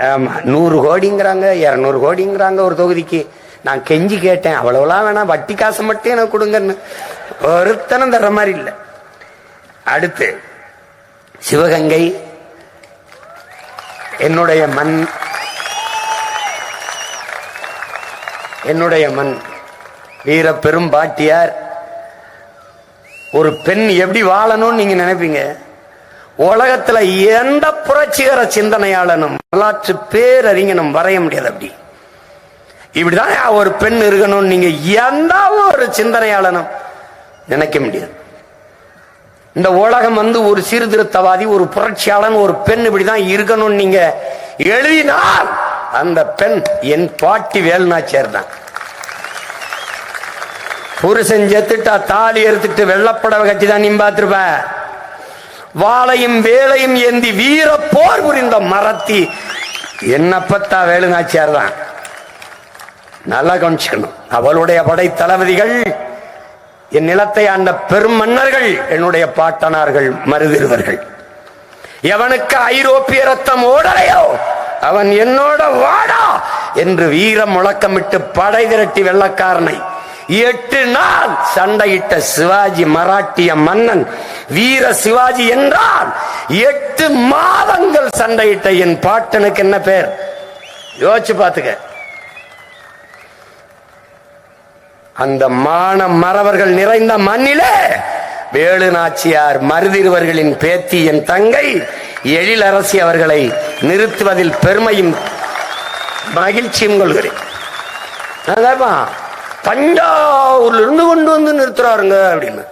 ஆமா, 100 கோடிங்கிறாங்க, 200 கோடிங்கிறாங்க ஒரு தொகுதிக்கு. நான் கெஞ்சி கேட்டேன், அவ்வளவுலாம் வேணாம், வட்டி காசு மட்டும் எனக்கு கொடுங்கன்னு. ஒருத்தனம் தர்ற மாதிரி இல்லை. அடுத்து சிவகங்கை என்னுடைய மண், என்னுடைய மண். வீர பெரும் பாட்டியார். ஒரு பெண் எப்படி வாழணும்னு நீங்க நினைப்பீங்க? உலகத்துல எந்த புரட்சிகர சிந்தனையாளனும் வரலாற்று பேரறிஞனும் வரைய முடியாது. அப்படி இப்படிதான் ஒரு பெண் இருக்கணும் நீங்க எந்த ஒரு சிந்தனையாளனும் நினைக்க முடியாது. இந்த உலகம் ஒரு சீர்திருத்தவாதி, ஒரு புரட்சியாளன், ஒரு பெண் இப்படிதான் இருக்கணும் நீங்க எழுதினால் அந்த பெண் என் பாட்டி வேலுநாச்சியார் தான். புருஷன் செத்துட்டா தாலி எடுத்துட்டு வெள்ளப்படவை கட்டி தான் நீ பார்த்திருப்ப. வாளையும் வேலையும் ஏந்தி வீர போர் புரிந்த மரத்தி என்னப்பத்தா வேலுநாச்சியார் தான். நல்லா கவனிச்சுக்கணும். அவளுடைய படை தளபதிகள், என் நிலத்தை ஆண்ட பெரும் மன்னர்கள் என்னுடைய பாட்டனார்கள், மருதிருவர்கள். எவனுக்கு ஐரோப்பிய ரத்தம் ஓடலையோ அவன் என்னோட வாடா என்று வீர முழக்கமிட்டு படை திரட்டி வெள்ளக்காரனை 8 நாள் சண்டையிட்ட சிவாஜி மராட்டிய மன்னன். வீர சிவாஜி என்றால் 8 மாதங்கள் சண்டையிட்ட என் பாட்டனுக்கு என்ன பேர் யோசிச்சு பாத்துக்க. அந்த மான மறவர்கள் நிறைந்த மண்ணிலே வேலுநாச்சியார் மருதிருவர்களின் பேத்தி என் தங்கை எழிலரசி அவர்களை நிறுத்துவதில் பெருமையும் மகிழ்ச்சியும் கொள்கிறேன். தஞ்சாவூர்ல இருந்து கொண்டு வந்து நிறுத்துறாருங்க அப்படின்னு.